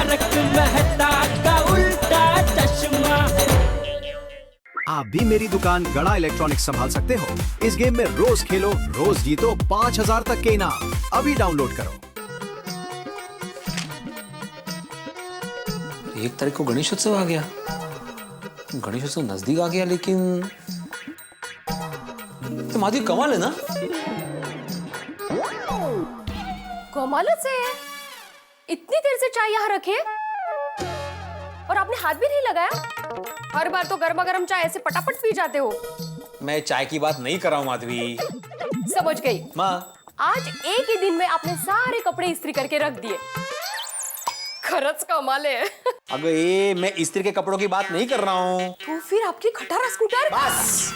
तारक मेहता का उल्टा चश्मा। आप भी मेरी दुकान गड़ा इलेक्ट्रॉनिक्स संभाल सकते हो। इस गेम में रोज खेलो, रोज जीतो 5000 तक के इनाम। अभी डाउनलोड करो। 1 तारीख को गणेशोत्सव आ गया। गणेशोत्सव नजदीक आ गया, लेकिन तो माधवी कमाल है ना। कमाल से है। इतनी देर से चाय यहाँ रखी है और आपने हाथ भी नहीं लगाया। हर बार तो गर्मा गर्म चाय ऐसे पटापट पी जाते हो। मैं चाय की बात नहीं कर रहा हूँ माधवी। समझ गई माँ। आज एक ही दिन में आपने सारे कपड़े इस्त्री करके रख दिए। खरच कमाल है। अगर ये मैं इस्त्री के कपड़ों की बात नहीं कर रहा हूँ। तो फिर आपकी खटारा स्कूटर। बस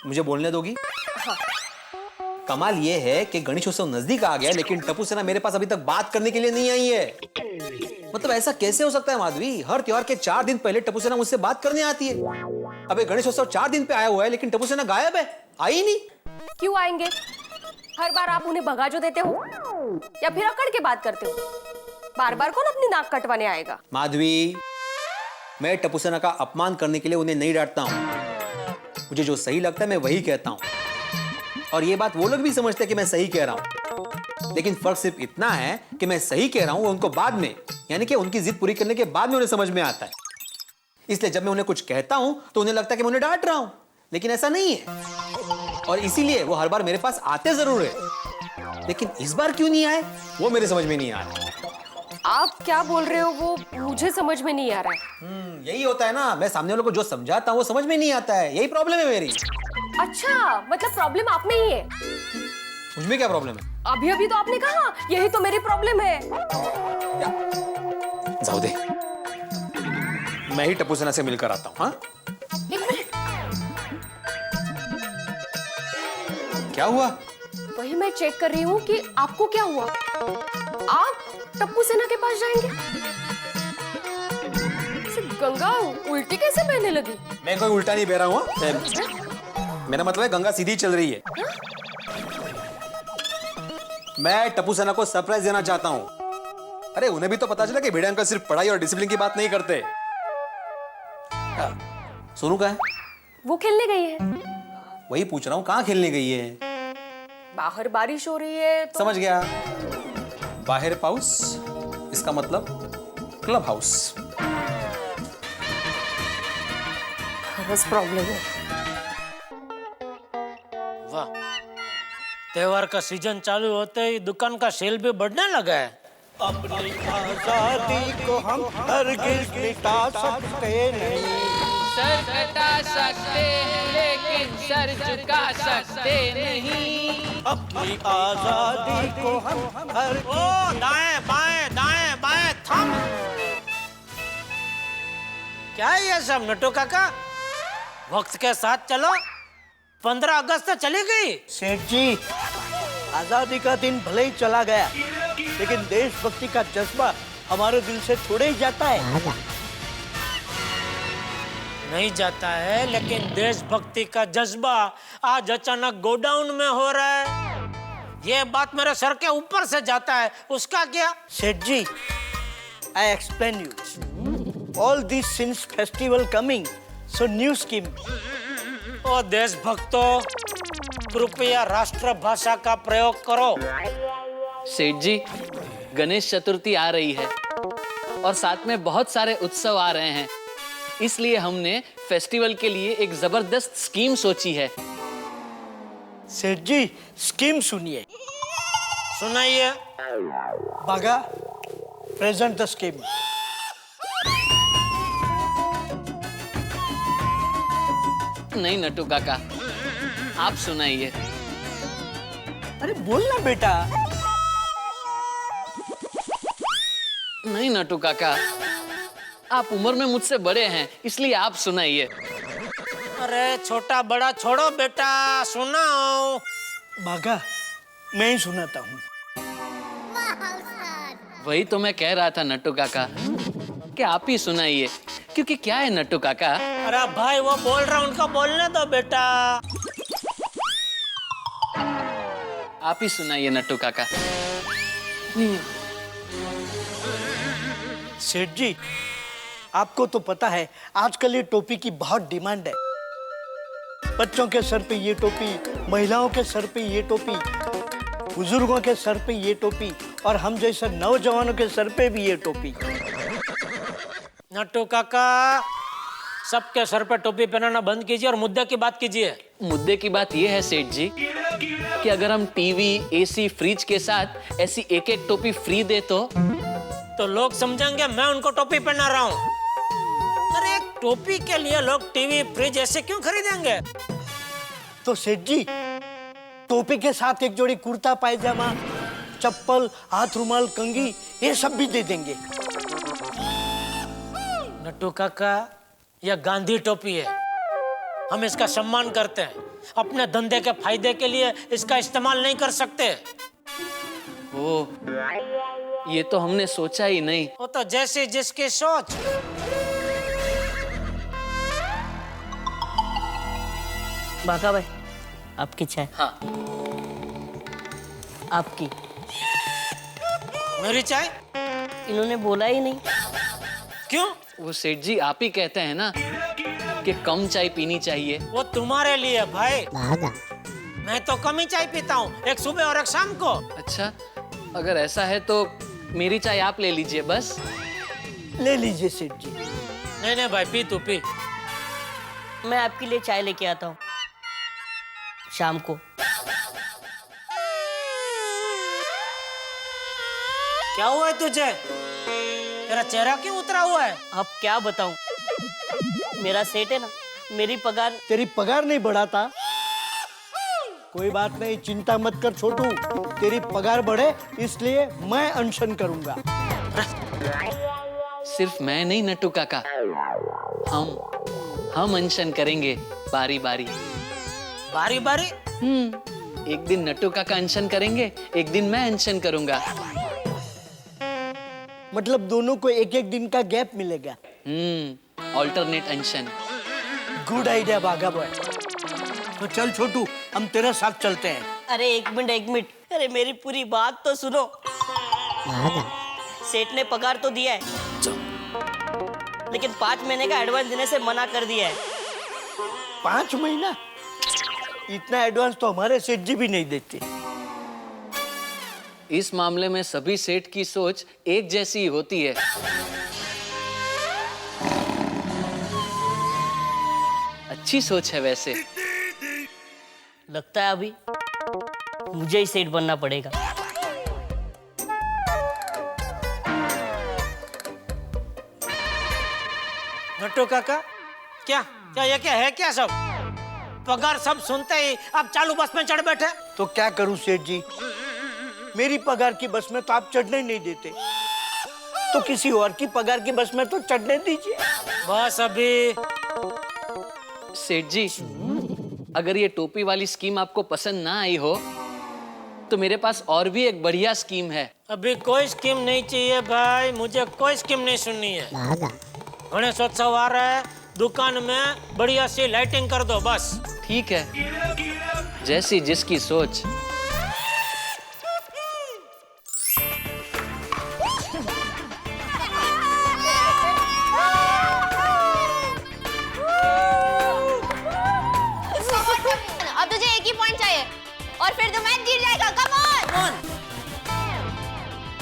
मुझे बोलने दोगी। हाँ। कमाल ये है कि गणेशोत्सव नजदीक आ गया, लेकिन टप्पू सेना मेरे पास अभी तक बात करने के लिए नहीं आई है। मतलब ऐसा कैसे हो सकता है माधवी? हर त्योहार के 4 दिन पहले टप्पू सेना मुझसे बात करने आती है। अबे गणेशोत्सव 4 दिन पे आया हुआ है, लेकिन टप्पू सेना गायब है, आई नहीं। क्यों आएंगे? हर बार आप उन्हें भगा जो देते हो या फिर अकड़ के बात करते हो। बार बार कौन अपनी नाक कटवाने आएगा? माधवी, मैं टप्पू सेना का अपमान करने के लिए उन्हें नहीं डांटता हूं। मुझे जो सही लगता है मैं वही कहता हूं, और ये बात वो लोग भी समझते हैं कि मैं सही कह रहा हूं। लेकिन फर्क सिर्फ इतना है कि मैं सही कह रहा हूं, उनको बाद में, यानी कि उनकी जिद पूरी करने के बाद में उन्हें समझ में आता है। इसलिए जब मैं उन्हें कुछ कहता हूं तो उन्हें लगता है कि मैं उन्हें डांट रहा हूं, लेकिन ऐसा नहीं है। और इसीलिए वो हर बार मेरे पास आते जरूर है, लेकिन इस बार क्यों नहीं आए वो मेरे समझ में नहीं आ रहा। आप क्या बोल रहे हो वो मुझे समझ में नहीं आ रहा है। यही होता है ना, मैं सामने वालों को जो समझाता हूं वो समझ में नहीं आता है। यही प्रॉब्लम है मेरी। अच्छा, मतलब प्रॉब्लम आप में ही है। मुझमें क्या प्रॉब्लम है? अभी अभी तो आपने कहा यही तो मेरी प्रॉब्लम है। जाओ दे, मैं ही टप्पू सेना से मिलकर आता हूँ। हाँ, एक मिनट। क्या हुआ? वही मैं चेक कर रही हूँ कि आपको क्या हुआ। आप टप्पू सेना के पास जाएंगे? गंगा उल्टी कैसे बहने लगी? मैं कोई उल्टा नहीं बह रहा हूँ। मेरा मतलब है गंगा सीधी चल रही है। मैं टप्पू सेना को सरप्राइज देना चाहता हूँ। अरे उन्हें भी तो पता चला कि भिड़े अंकल सिर्फ पढ़ाई और डिसिप्लिन की बात नहीं करते। सोनू कहाँ है? वो खेलने गई है। वही पूछ रहा हूँ, कहाँ खेलने गई है? बाहर बारिश हो रही है तो... समझ गया, बाहर पाउस, इसका मतलब क्लब हाउस। प्रॉब्लम है। वाह, त्योहार का सीजन चालू होते ही दुकान का सेल भी बढ़ने लगा है। अपनी आजादी को हम हरगिज़ मिटा सकते नहीं। सर कटा सकते हैं लेकिन सर झुका सकते नहीं। अपनी आजादी को हम ओ दाएं बाएं थम। क्या है ये सब नटो काका? वक्त के साथ चलो। 15 अगस्त चली गई। सेठ जी, आजादी का दिन भले ही चला गया, लेकिन देशभक्ति का जज्बा हमारे दिल से थोड़े ही जाता है। नहीं जाता है, लेकिन देशभक्ति का जज्बा आज अचानक गोडाउन में हो रहा है। ये बात मेरे सर के ऊपर से जाता है, उसका क्या? सेठ जी, I explain you. All this since festival coming, so new scheme. ओ देशभक्तों, कृपया राष्ट्रभाषा का प्रयोग करो। सेठ जी, गणेश चतुर्थी आ रही है और साथ में बहुत सारे उत्सव आ रहे हैं, इसलिए हमने फेस्टिवल के लिए एक जबरदस्त स्कीम सोची है। सेठ जी, स्कीम सुनिए। सुनाइए। बागा, प्रेजेंट द स्कीम। नहीं नट्टू काका, आप सुनाइए। अरे बोलना बेटा। नहीं नट्टू काका, आप उम्र में मुझसे बड़े हैं, इसलिए आप सुनाइए। अरे छोटा बड़ा छोड़ो बेटा, सुनाओ। बागा, मैं ही सुनाता हूँ। वही तो मैं कह रहा था नट्टू काका कि आप ही सुनाइए, क्योंकि क्या है नट्टू काका। अरे भाई वो बोल रहा, उनको बोलने दो बेटा। आप ही सुनाइए नट्टू काका। सेठ जी, आपको तो पता है आजकल ये टोपी की बहुत डिमांड है। बच्चों के सर पे ये टोपी, महिलाओं के सर पे ये टोपी, बुजुर्गों के सर पे ये टोपी और हम जैसे नौजवानों के सर पे भी ये टोपी। नट्टू काका, सबके सर पे टोपी पहनाना बंद कीजिए और मुद्दे की बात कीजिए। मुद्दे की बात यह है सेठ जी कि अगर हम टीवी, एसी, फ्रिज के साथ ऐसी एक एक टोपी फ्री दे तो लोग समझेंगे मैं उनको टोपी पहना रहा हूँ। अरे एक टोपी के लिए लोग टीवी, फ्रिज ऐसे क्यों खरीदेंगे? तो सेठ जी, टोपी के साथ एक जोड़ी कुर्ता पायजामा, चप्पल, हाथ रुमाल, कंघी ये सब भी दे देंगे। नट्टू काका, यह गांधी टोपी है, हम इसका सम्मान करते हैं। अपने धंधे के फायदे के लिए इसका इस्तेमाल नहीं कर सकते। ओ, ये तो हमने सोचा ही नहीं। वो तो जैसे जिसकी सोच। बाका भाई, आपकी चाय। हाँ। आपकी। मेरी चाय? इन्होंने बोला ही नहीं। क्यों? वो सेठ जी आप ही कहते हैं ना कि कम चाय पीनी चाहिए। वो तुम्हारे लिए भाई। मैं तो कम ही चाय पीता हूँ, एक सुबह और एक शाम को। अच्छा, अगर ऐसा है तो मेरी चाय आप ले लीजिए बस। ले लीजिए सेठ जी। नहीं नहीं भाई, पी तू पी। मैं आपके लिए चाय लेके आता हूँ शाम को। क्या हुआ है तुझे? तेरा चेहरा क्यों उतरा हुआ है? अब क्या बताऊं, मेरा सेठ है ना, मेरी पगार। तेरी पगार नहीं बढ़ाता? कोई बात नहीं, चिंता मत कर छोटू, तेरी पगार बढ़े इसलिए मैं अनशन करूंगा। सिर्फ मैं नहीं नट्टू काका, हम अनशन करेंगे बारी बारी। बारी बारी? एक दिन नट्टू काका अनशन करेंगे, एक दिन मैं अनशन करूंगा। मतलब दोनों को एक एक दिन का गैप मिलेगा। ऑल्टरनेट अनशन। गुड आइडिया बाघा बॉय। तो चल छोटू, हम तेरे साथ चलते हैं। अरे एक मिनट, अरे मेरी पूरी बात तो सुनो। सेठ ने पगार तो दिया है, लेकिन 5 महीने का एडवांस देने से मना कर दिया है। 5 महीना? इतना एडवांस तो हमारे सेठ जी भी नहीं देते। इस मामले में सभी सेठ की सोच एक जैसी ही होती है। अच्छी सोच है वैसे। लगता है अभी मुझे ही सेठ बनना पड़ेगा। नट्टू काका, क्या ये क्या है? क्या सब पगार सब सुनते ही आप चालू बस में चढ़ बैठे? तो क्या करूं सेठ जी, मेरी पगार की बस में तो आप चढ़ने नहीं देते, तो किसी और की पगार की बस में तो चढ़ने दीजिए। बस अभी। सेठ जी, अगर ये टोपी वाली स्कीम आपको पसंद ना आई हो तो मेरे पास और भी एक बढ़िया स्कीम है। अभी कोई स्कीम नहीं चाहिए भाई, मुझे कोई स्कीम नहीं सुननी है। गणेशोत्सव आ रहा है, दुकान में बढ़िया सी लाइटिंग कर दो बस। ठीक है, जैसी जिसकी सोच। अब तुझे एक ही पॉइंट चाहिए और फिर तो मैच जीत जाएगा। कम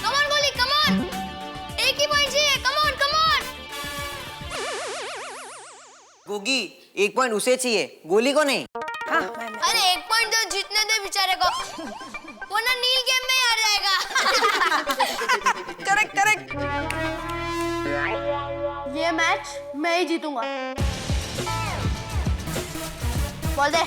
ऑन गोली, कम ऑन। एक ही पॉइंट चाहिए, कम ऑन। गोगी, 1 पॉइंट उसे चाहिए, गोली को नहीं। अरे 1 पॉइंट तो जीतने दे बेचारे को, वरना नील गेम में हार जाएगा। करेक्ट। ये मैच मैं ही जीतूंगा। बोल दे।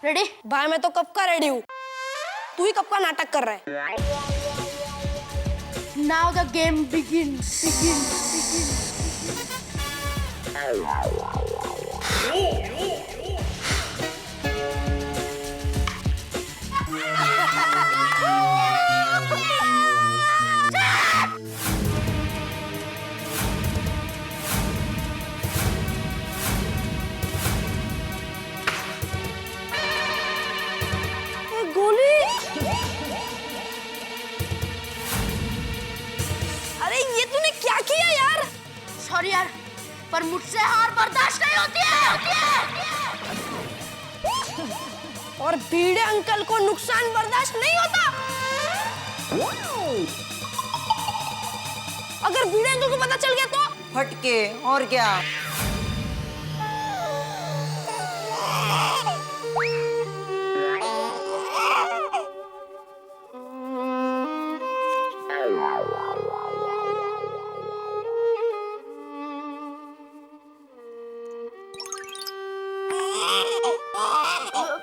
रेडी? भाई मैं तो कब का रेडी हूँ, तू ही कब का नाटक कर रहा है। Now the game begins. अरे ये तूने क्या किया यार? सॉरी यार, पर मुझसे हार बर्दाश्त नहीं होती है। और भीड़े अंकल को नुकसान बर्दाश्त नहीं होता। अगर भीड़े अंकल को पता चल गया तो? फटके और क्या।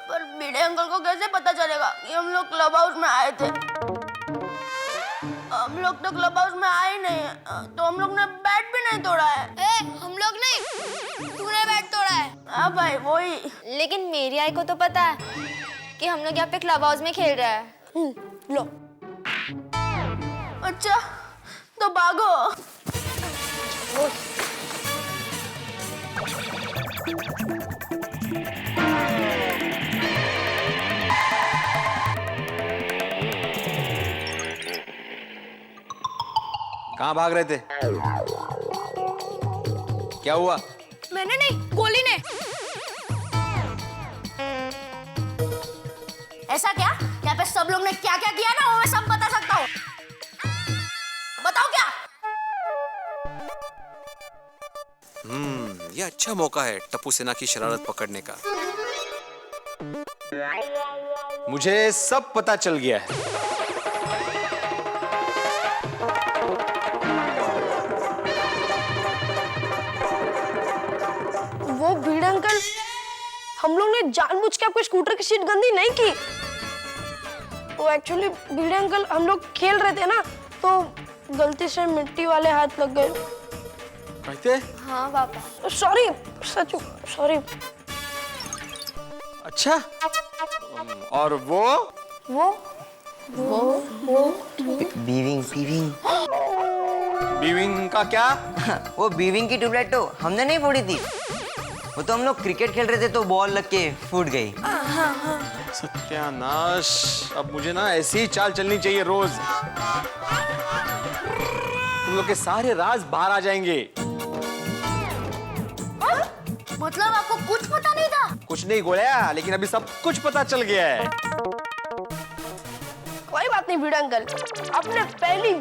पर भिड़े अंकल को कैसे पता चलेगा कि हम लोग क्लब हाउस में आए थे? हम लोग तो क्लब हाउस में आए नहीं है, तो हम लोग ने बैट भी नहीं तोड़ा है। हम लोग नहीं, तूने बैट तोड़ा है। हाँ भाई वही। लेकिन मेरी आई को तो पता है कि हम लोग यहाँ पे क्लब हाउस में खेल रहे हैं। लो। अच्छा तो भागो। कहाँ भाग रहे थे? क्या हुआ? मैंने नहीं, गोली ने। ऐसा क्या? यहाँ पे सब लोग ने क्या क्या किया ना वो मैं सब बता सकता हूँ। बताओ क्या? ये अच्छा मौका है टप्पू सेना की शरारत पकड़ने का। मुझे सब पता चल गया है। वो भीड़े अंकल, हम लोग ने जानबूझ के आपके स्कूटर की सीट गंदी नहीं की। वो एक्चुअली भीड़े अंकल, हम लोग खेल रहे थे ना, तो गलती से मिट्टी वाले हाथ लग गए। कहते? हाँ पापा। सॉरी, सचू सॉरी। अच्छा। और वो? बीविंग बीविंग का क्या? वो बीविंग की ट्यूबलाइट तो हमने नहीं फोड़ी थी, वो तो हम लोग क्रिकेट खेल रहे थे तो बॉल लग के फूट गई। सत्यानाश, अब मुझे ना ऐसी ही चाल चलनी चाहिए रोज। तुम लोग के सारे राज बाहर आ जाएंगे। मतलब आपको कुछ पता नहीं था? कुछ नहीं गोया, लेकिन अभी सब कुछ पता चल गया है। कोई बात नहीं भीड़े अंकल, आपने पहली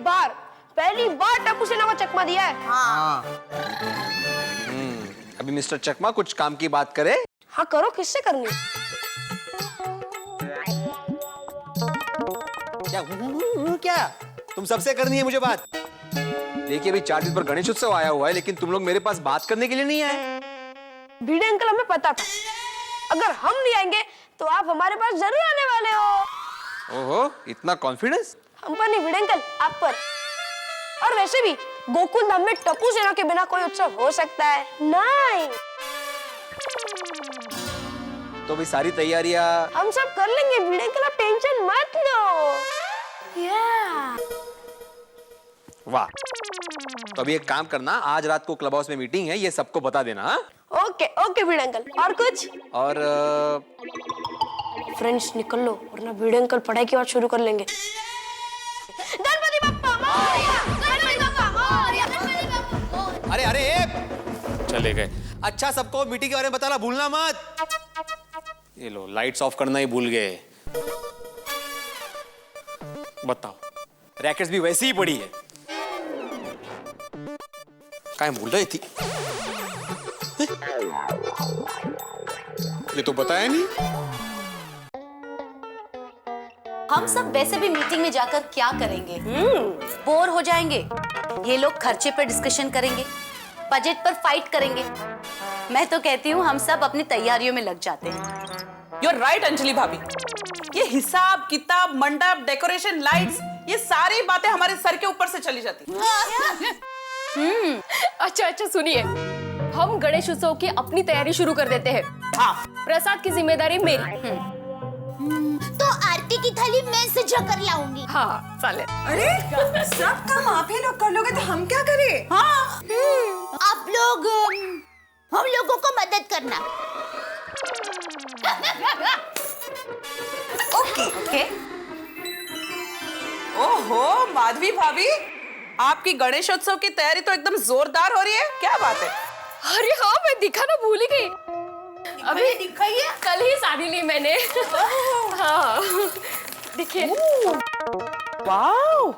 बार टप्पू सेना को चकमा दिया है। हाँ। अभी मिस्टर चकमा कुछ काम की बात करे। हाँ करो, किससे करनी? क्या तुम सबसे करनी है मुझे बात? देखिए अभी 4 दिन पर गणेश उत्सव आया हुआ है, लेकिन तुम लोग मेरे पास बात करने के लिए नहीं आए। भीड़े अंकल, हमें पता था अगर हम नहीं आएंगे तो आप हमारे पास जरूर आने वाले हो। ओहो, इतना कॉन्फिडेंस? हम पर नहीं भीड़े अंकल, आप पर। और वैसे भी गोकुल धाम में टप्पू सेना के बिना कोई उत्सव हो सकता है? नहीं। तो भी सारी तैयारियां हम सब कर लेंगे भीड़े अंकल, आप टेंशन मत लो। वाह। तो अभी एक काम करना, आज रात को क्लब हाउस में मीटिंग है, ये सबको बता देना। हाँ? ओके ओके भीड़े अंकल। और कुछ? और फ्रेंड्स निकल लो, वरना भीड़े अंकल पढ़ाई की बात शुरू कर लेंगे। गणपति बप्पा मोरया, गणपति बप्पा मोरया, गणपति बप्पा मोरया। अरे अरे चले गए। अच्छा, सबको मीटिंग के बारे में बताना भूलना मत। ये लो, लाइट्स ऑफ करना ही भूल गए। बताओ, रैकेट्स भी वैसी ही पड़ी है। क्या भूल रही थी? ये तो बताया नहीं। हम सब वैसे भी मीटिंग में जाकर क्या करेंगे? बोर हो जाएंगे। ये लोग खर्चे पर डिस्कशन करेंगे, बजट पर फाइट करेंगे। मैं तो कहती हूँ हम सब अपनी तैयारियों में लग जाते हैं। You're right, अंजलि भाभी। ये हिसाब किताब, मंडप, डेकोरेशन, लाइट्स, ये सारी बातें हमारे सर के ऊपर से चली जाती। अच्छा सुनिए, हम गणेश उत्सव की अपनी तैयारी शुरू कर देते हैं। हाँ। प्रसाद की जिम्मेदारी मेरी। तो आरती की थाली मैं सजा कर लाऊंगी। हाँ चालेल। अरे सब काम आप ही लोग कर लोगे तो हम क्या करें? हाँ। आप लोग हम लोगों को मदद करना। ओके। ओके? ओहो माधवी भाभी, आपकी गणेशोत्सव की तैयारी तो एकदम जोरदार हो रही है, क्या बात है? अरे हाँ, मैं दिखाना भूल ही गई। अभी दिखाई है, कल ही साड़ी ली मैंने। हाँ देखिए। Wow,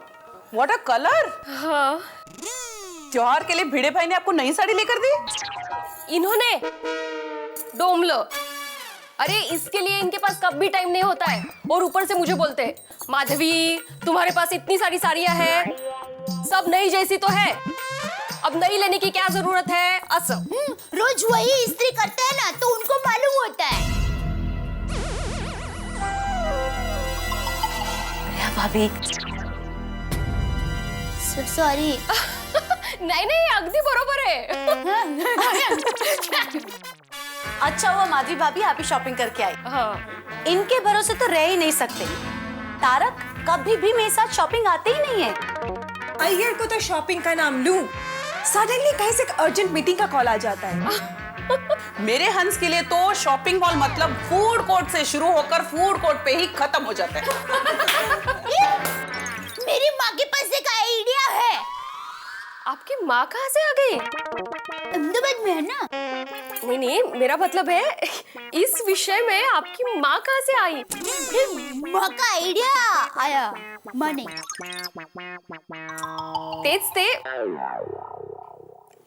what a colour. हाँ, त्योहार के लिए भिड़े भाई ने आपको नई साड़ी लेकर दी? इन्होंने डोमलो। अरे इसके लिए इनके पास कब भी टाइम नहीं होता है, और ऊपर से मुझे बोलते हैं माधवी तुम्हारे पास इतनी सारी साड़ियां हैं, सब नई जैसी तो है, अब नई लेने की क्या जरूरत है। असम रोज वही इस्त्री करते हैं ना, तो उनको मालूम होता है। भाभी सॉरी। नहीं नहीं, अगदी बरोबर है। अच्छा हुआ माधवी भाभी आप ही शॉपिंग करके आई। हाँ। इनके भरोसे तो रह ही नहीं सकते। तारक कभी भी मेरे साथ शॉपिंग आते ही नहीं है। अय्यर को तो शॉपिंग का नाम लूं, सडनली कहीं से अर्जेंट मीटिंग का कॉल आ जाता है। मेरे हंस के लिए तो शॉपिंग मॉल मतलब फूड कोर्ट से शुरू होकर फूड कोर्ट पे ही खत्म हो जाता है। मेरी माँ के पास एक आइडिया है। आपकी माँ कहाँ से आ गई? अहमदाबाद में है ना। नहीं नहीं, मेरा मतलब है इस विषय में आपकी माँ कहाँ से आई? माँ का आइडिया आया माने। तेज ते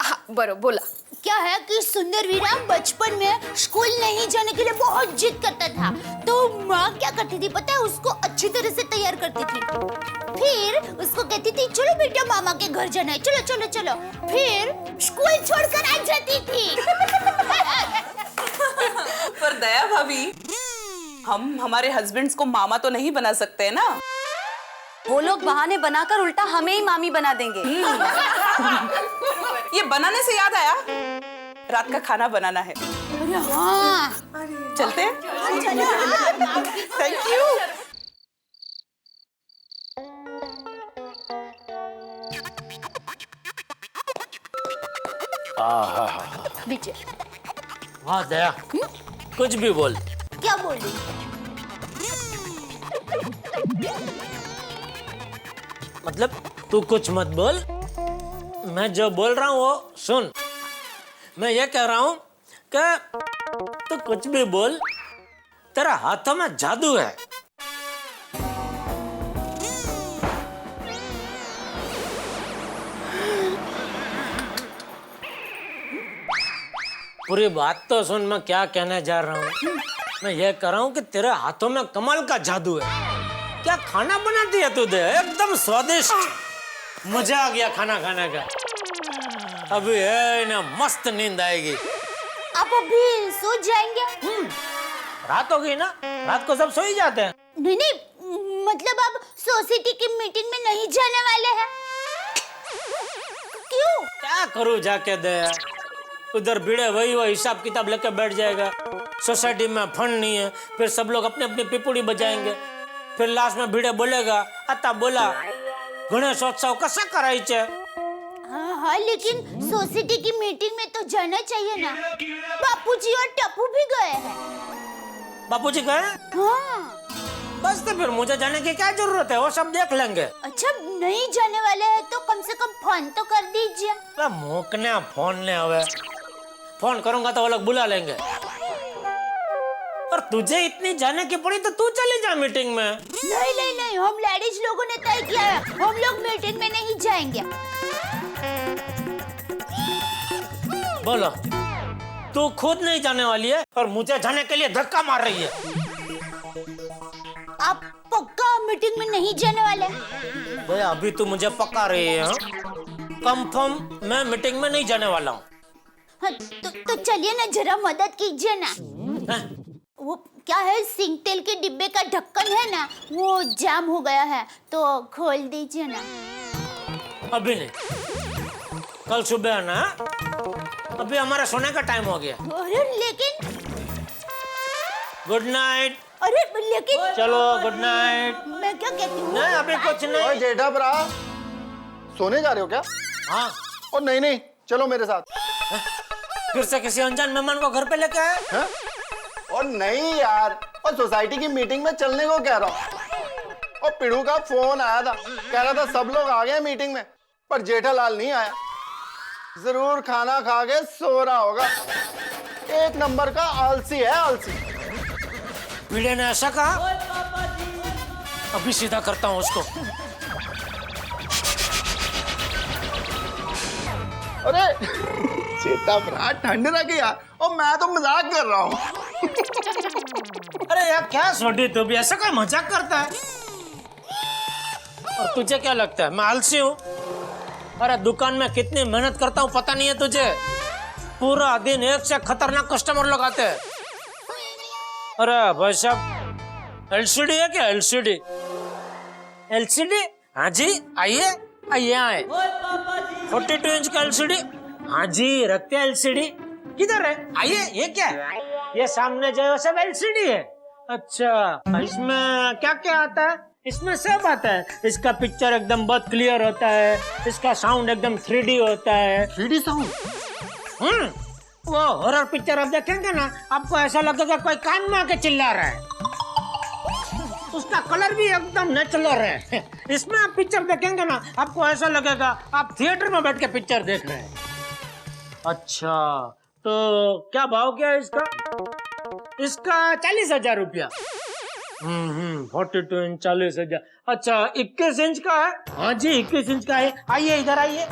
हाँ, बरो बोला। क्या है कि सुंदर वीरा बचपन में स्कूल नहीं जाने के लिए बहुत जिद करता था, तो माँ क्या करती थी पता है, उसको अच्छी तरह से तैयार करती थी। फिर उसको कहती थी चलो बेटा मामा के घर जाना है, चलो चलो चलो। फिर स्कूल छोड़कर आ जाती थी। पर दया भाभी, हम हमारे हस्बैंड्स को मामा तो नहीं बना सकते है ना। वो लोग बहाने बनाकर उल्टा हमें ही मामी बना देंगे। ये बनाने से याद आया, रात का खाना बनाना है। अरे हाँ, चलते हैं। Thank you. विजय हाँ दया, कुछ भी बोल। क्या बोली? मतलब तू कुछ मत बोल, मैं जो बोल रहा हूँ वो सुन। मैं ये कह रहा हूँ कि तू कुछ भी बोल, तेरा हाथों में जादू है। पूरी बात तो सुन, मैं क्या कहने जा रहा हूँ। मैं ये कह रहा हूँ कि तेरे हाथों में कमाल का जादू है। क्या खाना बनाती है तू, एकदम स्वादिष्ट। मजा आ गया खाना खाने का। अभी है ना मस्त नींद आएगी। आप अभी सो जाएंगे? रात हो गई ना, रात को सब सो ही जाते हैं। नहीं नहीं, मतलब आप सोसाइटी की मीटिंग में नहीं जाने वाले हैं? क्यों? क्या करूँ जाके दे, उधर भिड़े वही वो हिसाब किताब लेके बैठ जाएगा। सोसाइटी में फंड नहीं है, फिर सब लोग अपने अपने पिपुड़ी बजाएंगे, फिर लास्ट में भिड़े बोलेगा आता बोला गणेशोत्सव कसा करायचे। हाँ हाँ, लेकिन सोसाइटी की मीटिंग में तो जाना चाहिए ना। बापूजी और टप्पू भी गए हैं। बापूजी गए? हाँ। बस तो फिर मुझे जाने की क्या जरूरत है, वो सब देख लेंगे। अच्छा नहीं जाने वाले हैं तो कम से कम फोन तो कर दीजिए। मोकने फोन ने हवे, फोन करूंगा तो वो लोग बुला लेंगे। और तुझे इतनी जाने की पड़ी तो तू चले जा मीटिंग में। नहीं नहीं नहीं, हम लेडीज लोगों ने तय किया है, हम लोग मीटिंग में नहीं जाएंगे। बोलो, तू खुद नहीं जाने वाली है और मुझे जाने के लिए धक्का मार रही है। आप पक्का मीटिंग में नहीं जाने वाले? भाई अभी तू मुझे पक्का रही है? कंफर्म मैं मीटिंग में नहीं जाने वाला हूँ। हाँ, तो चलिए ना, जरा मदद कीजिए ना। वो क्या है, सिंग तेल के डिब्बे का ढक्कन है ना, वो जाम हो गया है, तो खोल दीजिए ना। अभी नहीं, कल सुबह है ना। अभी हमारा सोने का टाइम हो गया। अरे लेकिन गुड नाइट। अरे लेकिन चलो गुड नाइट। मैं क्या कहती हूँ, नहीं अभी कुछ नहीं। ओए जेठा भरा, सोने जा रहे हो क्या? हाँ। और नहीं नहीं, चलो मेरे साथ। फिर से किसी अनजान मेहमान को घर पे लेके आए? और नहीं यार, और सोसाइटी की मीटिंग में चलने को कह रहा हूँ। और पिड़ू का फोन आया था, कह रहा था सब लोग आ गए मीटिंग में, पर जेठालाल नहीं आया। जरूर खाना खा के सो रहा होगा। एक नंबर का आलसी है, आलसी। भिड़े ने ऐसा कहा? अभी सीधा करता हूँ उसको। अरे चेता भरा, ठंड लगी यार। और मैं तो मजाक कर रहा हूँ। अरे यार क्या सोडी, तू भी ऐसा कोई मजाक करता है? और तुझे क्या लगता है मैं आलसी हूँ? अरे दुकान में कितनी मेहनत करता हूँ पता नहीं है तुझे? पूरा दिन एक से खतरनाक कस्टमर लगाते हैं। अरे भाई साहब, एलसीडी है क्या? एलसीडी? एलसीडी? हाँ जी, आइए आइए आए। 42 इंच का एलसीडी? हाँ जी, रखते हैं एलसीडी। किधर है? आइए। ये क्या है? ये सामने जो है सब एलसीडी है। अच्छा, इसमें क्या क्या आता है? इसमें सब आता है। इसका पिक्चर एकदम बहुत क्लियर होता है, इसका साउंड एकदम 3D होता है। 3D sound? वो हॉरर पिक्चर आप देखेंगे ना, आपको ऐसा लगेगा कोई कान में आके चिल्ला रहा है। उसका कलर भी एकदम नेचुरल है। इसमें आप पिक्चर देखेंगे ना, आपको ऐसा लगेगा आप थिएटर में बैठ के पिक्चर देख रहे हैं। अच्छा, तो क्या भाव क्या है इसका? इसका 40,000 रुपया। 42 इंच 40,000। अच्छा, 21 इंच का है? हाँ जी, 21 इंच का है। आइए इधर आइए,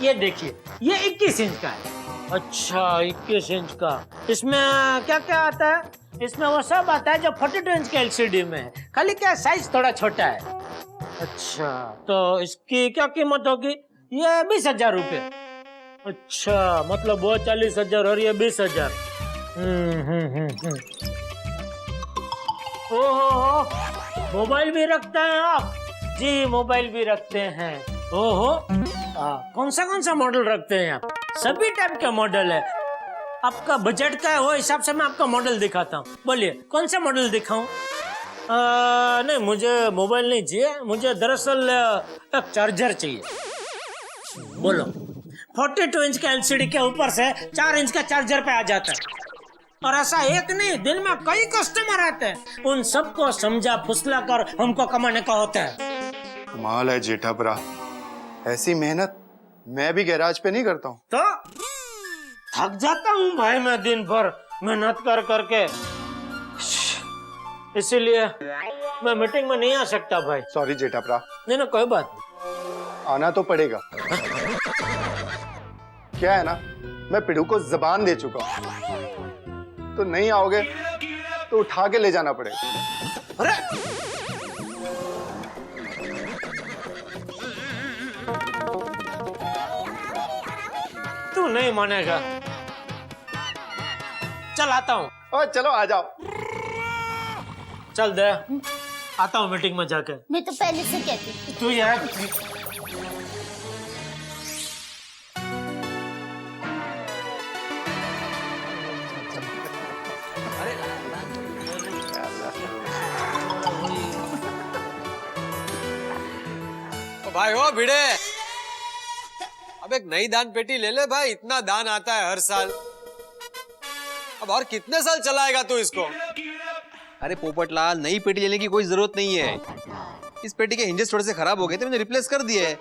ये देखिए, ये 21 इंच का है। अच्छा, 21 इंच का। इसमें क्या क्या आता है? इसमें वो सब आता है जो 42 इंच के एलसीडी में है, खाली क्या साइज थोड़ा छोटा है। अच्छा, तो इसकी क्या कीमत होगी? ये 20,000 रुपये। अच्छा, मतलब वो 40,000 और ये 20,000। ओहो, मोबाइल भी रखते हैं आप? जी, मोबाइल भी रखते हैं। ओहो, कौन सा मॉडल रखते हैं आप? सभी टाइप के मॉडल है। आपका बजट का है, वो हिसाब से मैं आपका मॉडल दिखाता हूँ। बोलिए कौन सा मॉडल दिखाऊं? नहीं, मुझे मोबाइल नहीं चाहिए, मुझे दरअसल एक चार्जर चाहिए। बोलो। 42 इंच का एलसीडी के ऊपर से 4 इंच का चार्जर पे आ जाता है। और ऐसा एक नहीं, दिन में कई कस्टमर आते हैं, उन सबको समझा फुसला कर हमको कमाने का होता है। कमाल है जेठा भरा, ऐसी मेहनत मैं भी गैराज पे नहीं करता हूँ। तो थक जाता हूँ भाई मैं दिन भर मेहनत कर करके, इसीलिए मैं मीटिंग में नहीं आ सकता भाई। सॉरी जेठा भरा। नहीं ना, कोई बात नहीं, आना तो पड़ेगा। क्या है ना, मैं पिड़ू को जबान दे चुका हूँ, तो नहीं आओगे तो उठा के ले जाना पड़ेगा। अरे तू नहीं मानेगा। चल आता हूँ। ओ चलो आ जाओ। चल दे, आता हूँ मीटिंग में जाके। मैं तो पहले से कहती। तू यार भाई हो भिड़े, अब एक नई दान पेटी ले ले भाई, इतना दान आता है हर साल। अब और कितने साल चलाएगा तू इसको? अरे पोपटलाल, नई पेटी लेने की कोई जरूरत नहीं है। इस पेटी के हिंजेस थोड़े से खराब हो गए थे, मैंने रिप्लेस कर दिए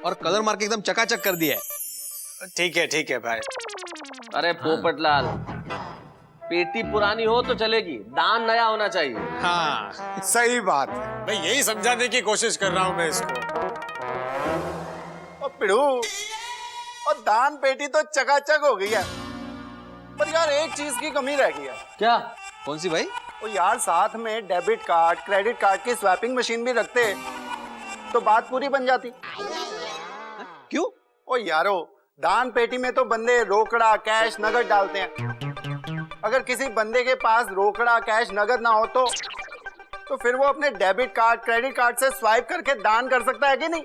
और कलर मार के एकदम चकाचक कर दिया है। ठीक है भाई। अरे पोपटलाल, पेटी पुरानी हो तो चलेगी, दान नया होना चाहिए। हाँ सही बात है भाई, यही समझाने की कोशिश कर रहा हूँ मैं इसको। पिड़ू, और दान पेटी तो चकाचक हो गई है, पर यार एक चीज की कमी रह गई है। क्या? कौन सी भाई? वो यार साथ में डेबिट कार्ड, क्रेडिट कार्ड की स्वैपिंग मशीन भी रखते तो बात पूरी बन जाती। क्यों? ओ यारो, दान पेटी में तो बंदे रोकड़ा, कैश, नगद डालते हैं। अगर किसी बंदे के पास रोकड़ा, कैश, नगद ना हो तो फिर वो अपने डेबिट कार्ड, क्रेडिट कार्ड से स्वाइप करके दान कर सकता है कि नहीं?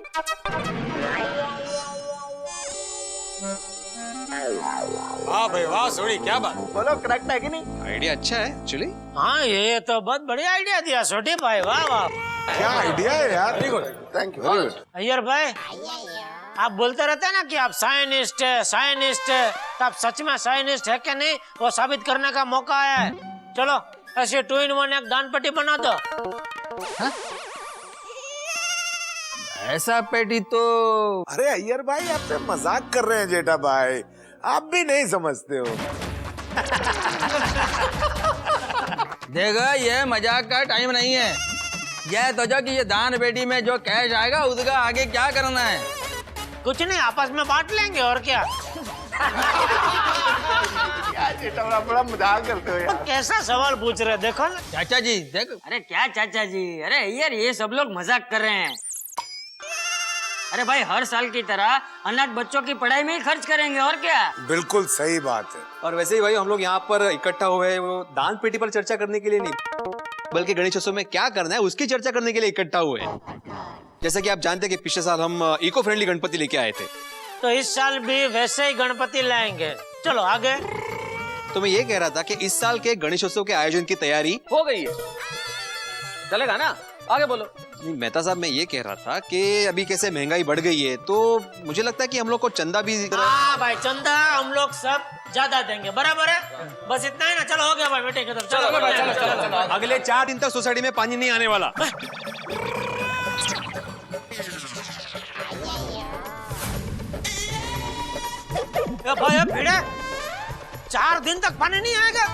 वाह भाई वाह, सोनी क्या बात। बोलो, करेक्ट है कि नहीं? आइडिया अच्छा है एक्चुअली। हाँ, ये तो बहुत बढ़िया आइडिया दिया छोटे भाई, वाह वाह। क्या आइडिया है यार। Very good, thank you. Iyer भाई, आप बोलते रहते हैं ना कि आप साइनिस्ट है, तो आप सच में साइनिस्ट है क्या नहीं, वो साबित करने का मौका आया है। चलो ऐसे 2 in 1 एक दान पेटी बना दो। ऐसा पेटी तो अरे अय्यर भाई आपसे मजाक कर रहे हैं जेठा भाई, आप भी नहीं समझते हो। देखो ये मजाक का टाइम नहीं है। यह सोचो कि ये दान पेटी में जो कैश आएगा उसका आगे क्या करना है। कुछ नहीं, आपस में बांट लेंगे और क्या। यार जेठा बड़ा मजाक करते हो यार। कैसा सवाल पूछ रहे, देखो ना। चाचा जी देखो। अरे क्या चाचा जी, अरे यार ये सब लोग मजाक कर रहे हैं। अरे भाई हर साल की तरह अनाथ बच्चों की पढ़ाई में ही खर्च करेंगे और क्या। बिल्कुल सही बात है। और वैसे ही भाई हम लोग यहाँ पर इकट्ठा हुए हैं वो दान पेटी पर चर्चा करने के लिए नहीं, बल्कि गणेशोत्सव में क्या करना है उसकी चर्चा करने के लिए इकट्ठा हुए हैं। जैसा कि आप जानते हैं कि पिछले साल हम इको फ्रेंडली गणपति लेके आए थे, तो इस साल भी वैसे ही गणपति लाएंगे। चलो आगे। तो मैं ये कह रहा था कि इस साल के गणेशोत्सव के आयोजन की तैयारी हो गई है, चलेगा ना? आगे बोलो। नहीं मेहता साहब, मैं ये कह रहा था कि अभी कैसे महंगाई बढ़ गई है तो मुझे लगता है कि हम लोग को चंदा भी हाँ भाई, चंदा हम लोग सब ज्यादा देंगे, बराबर है। बस इतना ही ना। चलो हो गया भाई, मीटिंग खत्म। चलो अगले 4 दिन तक सोसाइटी में पानी नहीं आने वाला। भाई अब भिड़े 4 दिन तक पानी नहीं आएगा।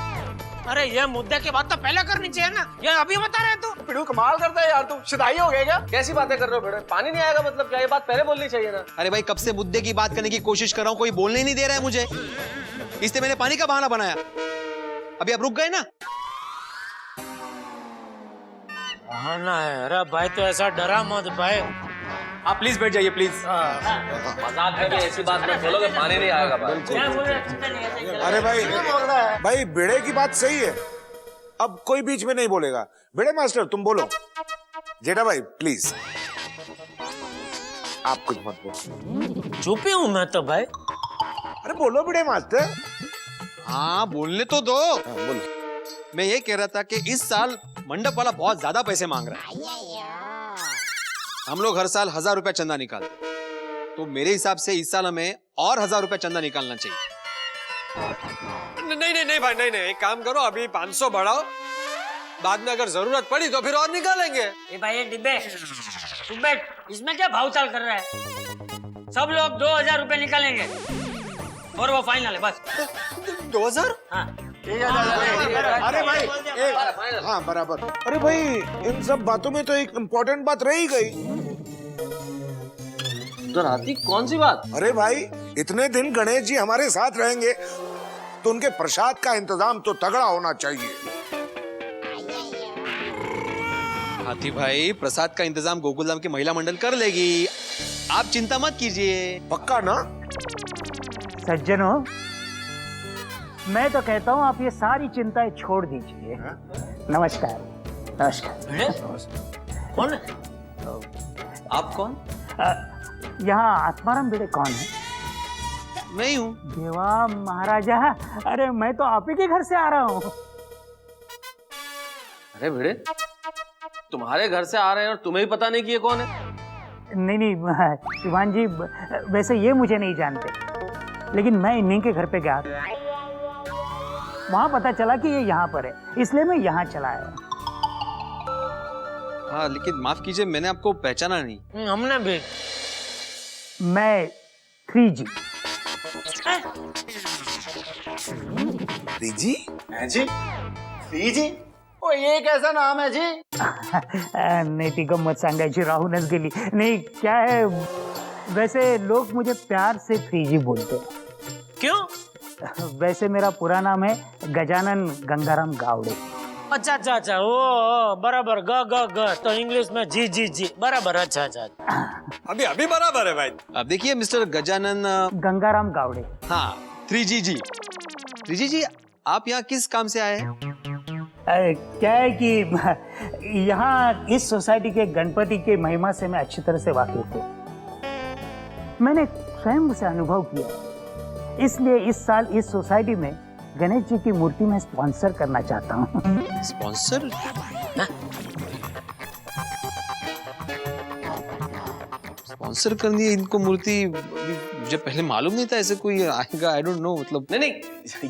अरे ये मुद्दे की बात तो पहले करनी चाहिए ना, ये अभी बता रहे तू। पिड़ू कमाल करता है यार, तू शिदाई हो गया क्या? कैसी बातें कर रहे हो भिड़े? पानी नहीं आएगा मतलब क्या? ये बात पहले बोलनी चाहिए ना। अरे भाई कब से मुद्दे की बात करने की कोशिश कर रहा हूँ, कोई बोलने ही नहीं दे रहा है मुझे, इसलिए मैंने पानी का बहाना बनाया। अभी आप रुक गए ना। बहाना है? अरे भाई तो ऐसा डरा मत भाई। आप प्लीज बैठ जाइए प्लीज। मजाक है, ऐसी बात मत बोलो कि पानी नहीं आएगा भाई। अरे भाई भिड़े की बात सही है, अब कोई बीच में नहीं बोलेगा। भिड़े मास्टर तुम बोलो। जेठा भाई प्लीज आप कुछ मत बोलो। चुप ही हूं मैं तो भाई। अरे बोलो भिड़े मास्टर। हाँ बोलने तो दो। बोलो। मैं ये कह रहा था कि इस साल मंडप वाला बहुत ज्यादा पैसे मांग रहा है। हम लोग हर साल 1000 रुपया चंदा निकालते, तो मेरे हिसाब से इस साल हमें और 1000 रुपया चंदा निकालना चाहिए। नहीं भाई, नहीं एक काम करो, अभी 500 बढ़ाओ, बाद में अगर जरूरत पड़ी तो फिर और निकालेंगे। ए भाई ये डिब्बे तू बैठ, इसमें क्या भावताल कर रहा है? सब लोग 2000 रुपए निकालेंगे और वो फाइनल है बस। 2000? हाँ अरे भाई हाँ बराबर। अरे भाई इन सब बातों में तो एक इम्पोर्टेंट बात रह ही गई। तो राती कौन सी बात? अरे भाई इतने दिन गणेश जी हमारे साथ रहेंगे तो उनके प्रसाद का इंतजाम तो तगड़ा होना चाहिए। हाथी भाई प्रसाद का इंतजाम गोकुलधाम की महिला मंडल कर लेगी, आप चिंता मत कीजिए। पक्का ना? सज्जनों, मैं तो कहता हूँ आप ये सारी चिंताएं छोड़ दीजिए। नमस्कार। नमस्कार। कौन है आप? कौन? यहाँ आत्माराम भिड़े कौन है? मैं हूँ। देवा महाराजा, अरे मैं तो आप ही के घर से आ रहा हूँ। अरे भिड़े, तुम्हारे घर से आ रहे हैं और तुम्हें भी पता नहीं कि ये कौन है? नहीं शिवान जी, वैसे ये मुझे नहीं जानते, लेकिन मैं इन्हीं के घर पे गया था, वहां पता चला कि ये यहाँ पर है, इसलिए मैं यहाँ चला आया। हाँ लेकिन माफ कीजिए, मैंने आपको पहचाना नहीं। हमने भी। मैं 3G। 3G? जी 3G? ओ ये कैसा नाम है जी? नहीं ती गंमत सांगायची राहूनच गेली। नहीं क्या है, वैसे लोग मुझे प्यार से 3G बोलते हैं। क्यों? वैसे मेरा पूरा नाम है गजानन गंगाराम गावड़े। अच्छा ओ बराबर ग तो इंग्लिश में जी बराबर। अच्छा अभी बराबर है भाई। अब देखिए मिस्टर गजानन गंगाराम गावड़े। हाँ 3G जी, आप यहाँ किस काम से आए हैं? क्या है कि यहाँ इस सोसाइटी के गणपति के महिमा से मैं अच्छी तरह से वाकिफ हूँ। मैंने स्वयं से अनुभव किया, इसलिए इस साल इस सोसाइटी में गणेश जी की मूर्ति में स्पॉन्सर करना चाहता हूँ। स्पॉन्सर? स्पॉन्सर करनी है इनको मूर्ति, मुझे पहले मालूम नहीं था ऐसे कोई आएगा। आई डोंट नो, मतलब नहीं नहीं,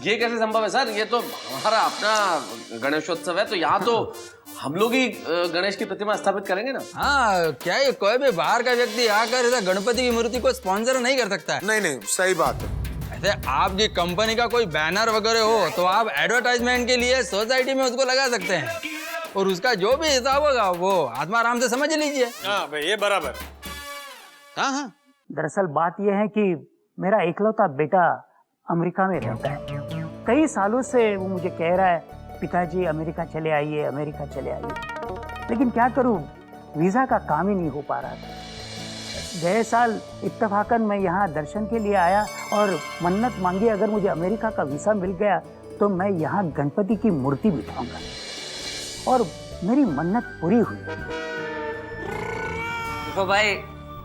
ये कैसे संभव है सर? ये तो हमारा अपना गणेशोत्सव है, तो यहाँ तो हम लोग ही गणेश की प्रतिमा स्थापित करेंगे ना। हाँ, क्या ये कोई भी बाहर का व्यक्ति आकर इधर गणपति की मूर्ति को स्पॉन्सर नहीं कर सकता है? नहीं नहीं, सही बात है। ऐसे आपकी कंपनी का कोई बैनर वगैरह हो तो आप एडवर्टाइजमेंट के लिए सोसाइटी में उसको लगा सकते हैं, और उसका जो भी हिसाब होगा वो आत्माराम से समझ लीजिए। हाँ भाई, ये बराबर। हाँ हाँ, दरअसल बात यह है कि मेरा इकलौता बेटा अमेरिका में रहता है। कई सालों से वो मुझे कह रहा है, पिताजी अमेरिका चले आइए, अमेरिका चले आइए, लेकिन क्या करूं, वीजा का काम ही नहीं हो पा रहा था। गए साल इत्तेफाकन मैं यहाँ दर्शन के लिए आया और मन्नत मांगी, अगर मुझे अमेरिका का वीजा मिल गया तो मैं यहाँ गणपति की मूर्ति बिठाऊंगा, और मेरी मन्नत पूरी हुई। देखो भाई,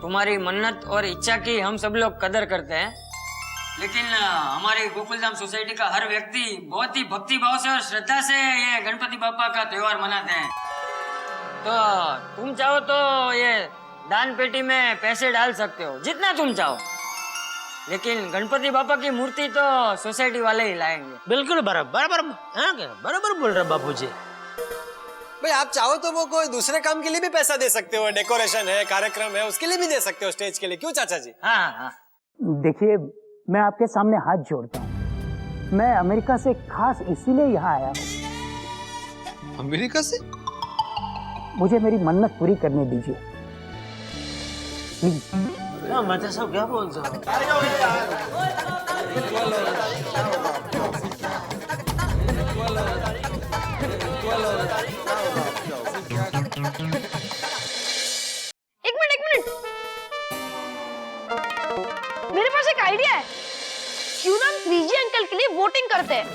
तुम्हारी मन्नत और इच्छा की हम सब लोग कदर करते हैं, लेकिन हमारी गोकुलधाम सोसाइटी का हर व्यक्ति बहुत ही भक्ति भाव से और श्रद्धा से ये गणपति बापा का त्योहार मनाते हैं। तो तुम चाहो तो ये दान पेटी में पैसे डाल सकते हो जितना तुम चाहो, लेकिन गणपति बापा की मूर्ति तो सोसाइटी वाले ही लाएंगे। बिल्कुल बराबर बराबर बोल रहे बाबू जी। भाई आप चाहो तो वो कोई दूसरे काम के लिए भी पैसा दे सकते हो, डेकोरेशन है, कार्यक्रम है, उसके लिए भी दे सकते हो, स्टेज के लिए। क्यों चाचा जी? हाँ हाँ। देखिए, मैं आपके सामने हाथ जोड़ता हूँ, मैं अमेरिका से खास इसीलिए यहाँ आया हूँ। अमेरिका से? मुझे मेरी मन्नत पूरी करने दीजिए। मैं सब क्या बोल रहा हूँ? एक मिनट, मेरे पास एक आइडिया है। क्यों ना हम 3G अंकल के लिए वोटिंग करते हैं।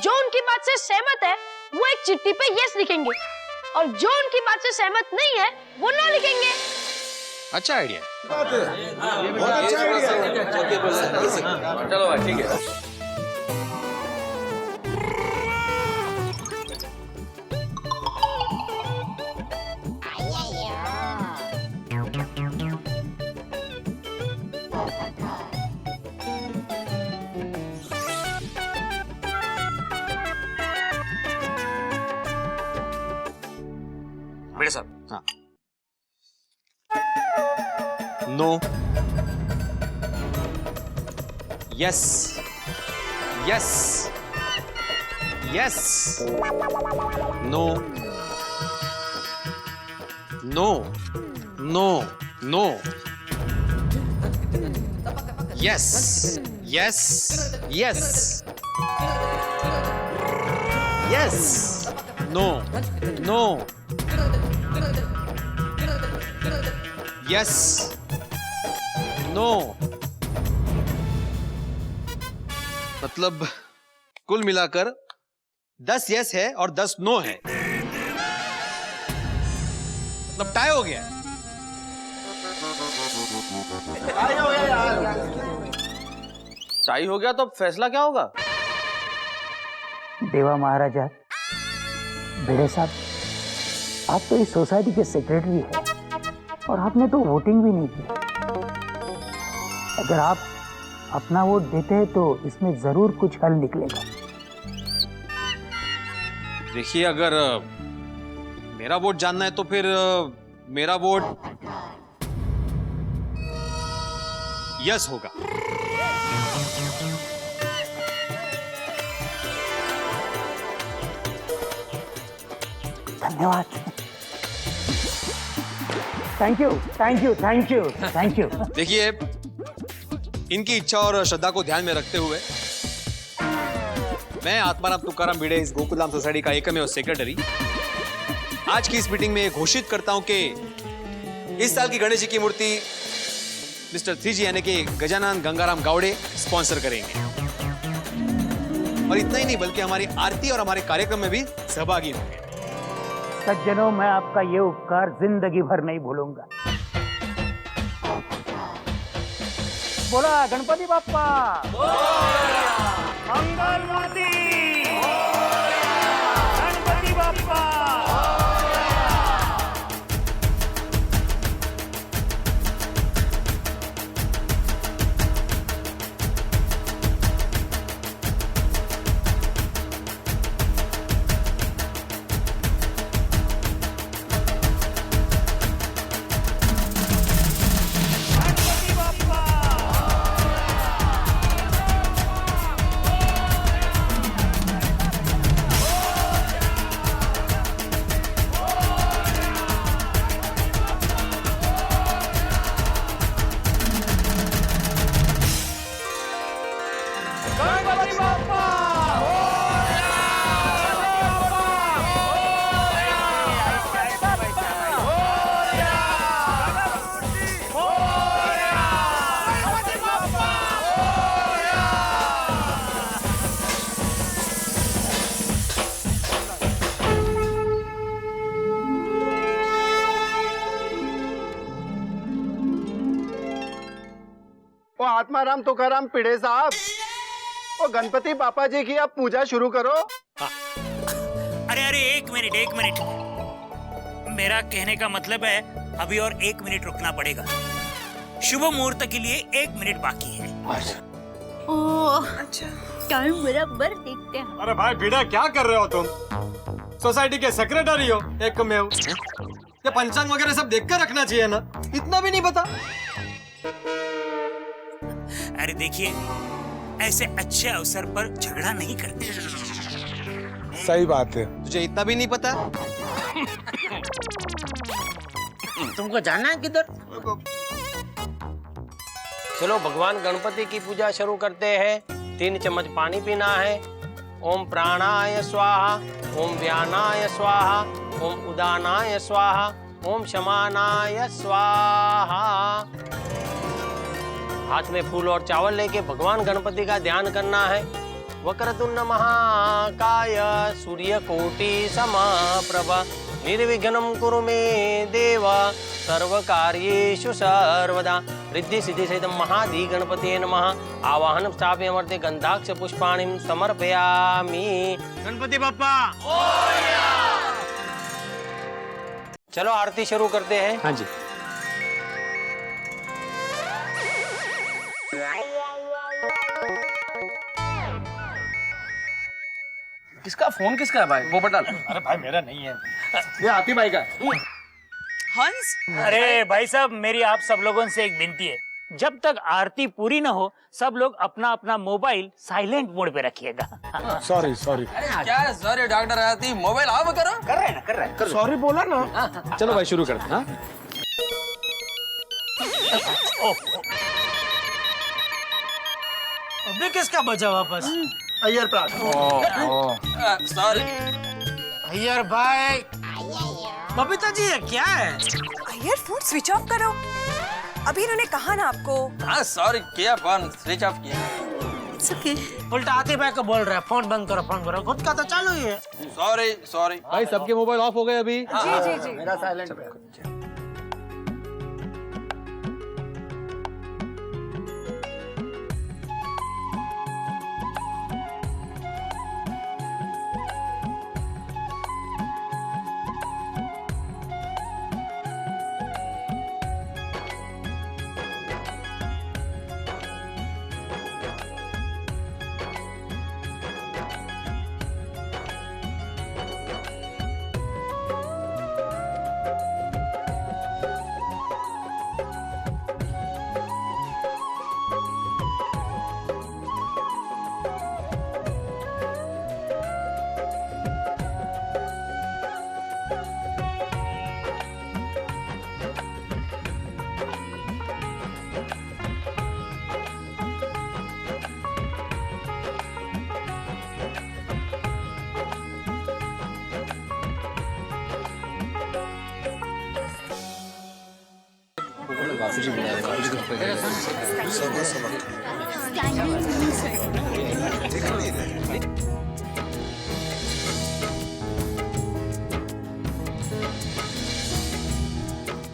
जो उनकी बात से सहमत है वो एक चिट्ठी पे यस लिखेंगे, और जो उनकी बात से सहमत नहीं है वो नो लिखेंगे। अच्छा आइडिया। बहुत अच्छा आइडिया। चलो भाई, ठीक है। बड़े साहब। हाँ। No, yes, yes, yes, no, no, no, no, yes, yes, yes, yes, no, no, yes, no. मतलब कुल मिलाकर 10 यस है और 10 नो है, मतलब टाई हो गया। टाई हो गया तो फैसला क्या होगा? देवा महाराजा, बेड़े साहब, आप तो इस सोसाइटी के सेक्रेटरी हैं और आपने तो वोटिंग भी नहीं की। अगर आप अपना वोट देते हैं तो इसमें जरूर कुछ हल निकलेगा। देखिए, अगर मेरा वोट जानना है तो फिर मेरा वोट यस होगा। धन्यवाद। Thank you, thank you, thank you, thank you. देखिए, इनकी इच्छा और श्रद्धा को ध्यान में रखते हुए मैं आत्माराम तुकाराम भिड़े, इस गोकुलधाम सोसाइटी का एकमेव सेक्रेटरी, आज की इस मीटिंग में घोषित करता हूं कि इस साल की गणेश जी की मूर्ति मिस्टर 3G यानी कि गजानन गंगाराम गावड़े स्पॉन्सर करेंगे। और इतना ही नहीं, बल्कि हमारी आरती और हमारे कार्यक्रम में भी सहभागी होंगे। सज्जनों, मैं आपका ये उपकार जिंदगी भर नहीं भूलूंगा। बोला गणपति बाप्पा मंगल मूर्ति, गणपति बाप्पा। ओ आत्माराम तुकाराम पिड़े साहब, ओ गणपति बापा जी की आप पूजा शुरू करो। अरे अरे एक मिनट, मेरा कहने का मतलब है अभी और 1 मिनट रुकना पड़ेगा। शुभ मुहूर्त के लिए 1 मिनट बाकी है। ओह अच्छा, टाइम बराबर देखते हैं। अरे भाई भिड़ा, क्या कर रहे हो तुम? सोसाइटी के सेक्रेटरी हो एक में हो। ये पंचांग वगैरह सब देख कर रखना चाहिए ना, इतना भी नहीं पता। अरे देखिए, ऐसे अच्छे अवसर पर झगड़ा नहीं करते। सही बात है। तुझे इतना भी नहीं पता? तुमको जाना है किधर? चलो भगवान गणपति की पूजा शुरू करते हैं। 3 चम्मच पानी पीना है। ओम प्राणाय स्वाहा, ओम व्यानाय स्वाहा, ओम उदानाय स्वाहा, ओम शमानाय स्वाहा। हाथ में फूल और चावल लेके भगवान गणपति का ध्यान करना है। वक्रतुंड महाकाय सूर्यकोटि समप्रभ निर्विघ्नं कुरु मे देव सर्वकार्येषु सर्वदा। रिद्धि सिद्धि सहित महाधि गणपते नमः। आवाहन स्थापयामर्थे गंधाक्ष पुष्पाणिं समर्पयामि। गणपति बप्पा चलो आरती शुरू करते हैं। हाँ जी। किसका फोन किसका है भाई? वो बता। अरे भाई मेरा नहीं है, ये आती भाई का है। हंस, अरे भाई साहब, मेरी आप सब लोगों से एक विनती है, जब तक आरती पूरी ना हो सब लोग अपना अपना मोबाइल साइलेंट मोड पे रखिएगा। सॉरी। क्या सॉरी डॉक्टर आती, मोबाइल ऑफ करो। कर रहे हैं। सॉरी बोला ना। चलो भाई शुरू करते हैं। अभी किसका बचा वापस? अय्यर प्राण। सॉरी अय्यर भाई। बबीता जी ये क्या है? अय्यर फोन स्विच ऑफ करो। अभी इन्होंने कहा ना आपको। हाँ सॉरी किया, फोन स्विच ऑफ किया। It's okay. उल्टा आते भाई को बोल रहा है फोन बंद करो। खुद का तो चालू ही है। सॉरी भाई सबके मोबाइल ऑफ हो गए अभी। जी। मेरा साइलेंट पे।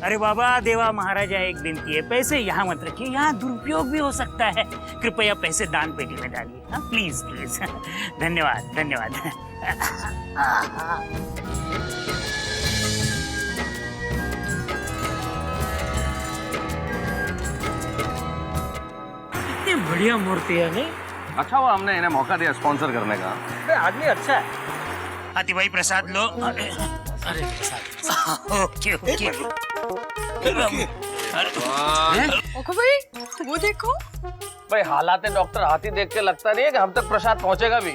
अरे बाबा देवा महाराजा, एक विनती है, पैसे यहाँ मत रखिए, यहाँ दुरुपयोग भी हो सकता है। कृपया पैसे दान पेटी में डालिए। हाँ प्लीज। धन्यवाद। इतनी बढ़िया मूर्ति है नहीं? अच्छा हुआ हमने इन्हें मौका दिया स्पॉन्सर करने का। आदमी अच्छा है। हाथी भाई प्रसाद लो। अरे ओके। ओके भाई, वो देखो। भाई हालात डॉक्टर हाथी देख के लगता नहीं है कि हम तक प्रसाद पहुंचेगा भी।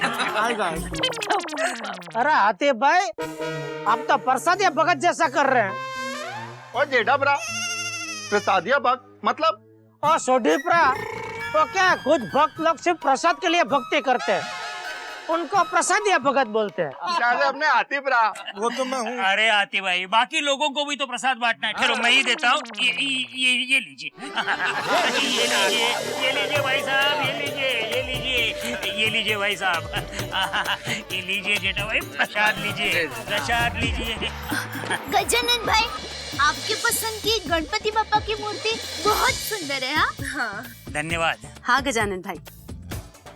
अरे हाथी भाई, आप तो प्रसाद या भगत जैसा कर रहे हैं। और जेठा ब्रा, प्रसादिया भक्त मतलब? और सोडीप्रा, तो क्या कुछ भक्त लोग सिर्फ प्रसाद के लिए भक्ति करते हैं, उनको प्रसाद या भगत बोलते हैं। अपने हाथी ब्रा, वो तो मैं हूँ। अरे हाथी भाई, बाकी लोगों को भी तो प्रसाद बांटना है। ठहरो मैं ही देता हूँ। ये लीजिए। ये लीजिए भाई साहब, ये लीजिए भाई साहब। ये लीजिए जेठा भाई, प्रसाद लीजिए। गजानन भाई, आपके पसंद की गणपति बप्पा की मूर्ति बहुत सुंदर है। हाँ धन्यवाद। हाँ गजानन भाई,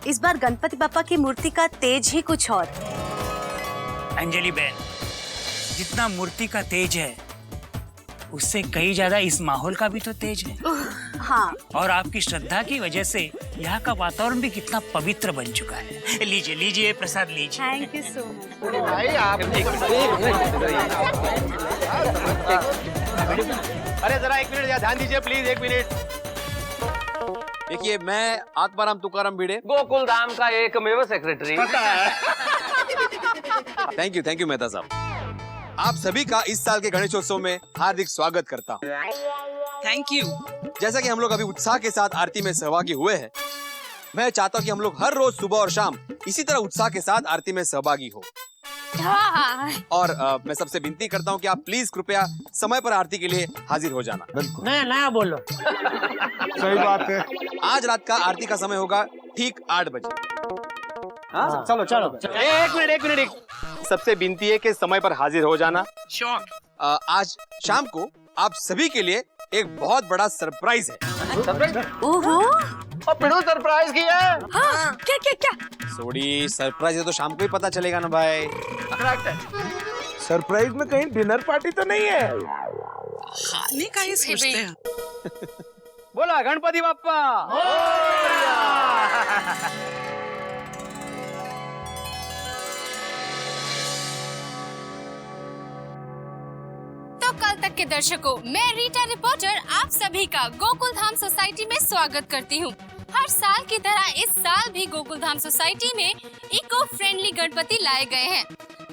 इस बार गणपति बप्पा की मूर्ति का तेज ही कुछ और। अंजलि बहन, जितना मूर्ति का तेज है उससे कहीं ज्यादा इस माहौल का भी तो तेज है। हाँ, और आपकी श्रद्धा की वजह से यहाँ का वातावरण भी कितना पवित्र बन चुका है। लीजिए लीजिए प्रसाद लीजिए। Thank you so much. भाई आप अरे जरा 1 मिनट ध्यान दीजिए प्लीज, 1 मिनट। देखिए, मैं आत्माराम तुकाराम भिड़े, गोकुल धाम का एकमेव सेक्रेटरी। थैंक यू मेहता साहब। आप सभी का इस साल के गणेशोत्सव में हार्दिक स्वागत करता हूँ। Thank you. जैसा कि हम लोग अभी उत्साह के साथ आरती में सहभागी हुए हैं, मैं चाहता हूँ कि हम लोग हर रोज सुबह और शाम इसी तरह उत्साह के साथ आरती में सहभागी हो। और मैं सबसे विनती करता हूँ कि आप प्लीज कृपया समय पर आरती के लिए हाजिर हो जाना। बिल्कुल। नया बोलो। सही बात है। आज रात का आरती का समय होगा ठीक 8 बजे। हाँ? चलो चलो, चलो। एक मिनट। सबसे विनती है कि समय पर हाजिर हो जाना। श्योर। आज शाम को आप सभी के लिए एक बहुत बड़ा सरप्राइज है। ओहो, पिड़ू सरप्राइज किया है। हाँ, क्या? सोडी, सरप्राइज है तो शाम को ही पता चलेगा ना भाई। सरप्राइज में कहीं डिनर पार्टी तो नहीं है? खाने का ही सोचते हैं। बोला गणपति बाप्पा। तो कल तक के दर्शकों, मैं रीटा रिपोर्टर आप सभी का गोकुल धाम सोसाइटी में स्वागत करती हूँ। हर साल की तरह इस साल भी गोकुल धाम सोसाइटी में इको फ्रेंडली गणपति लाए गए हैं।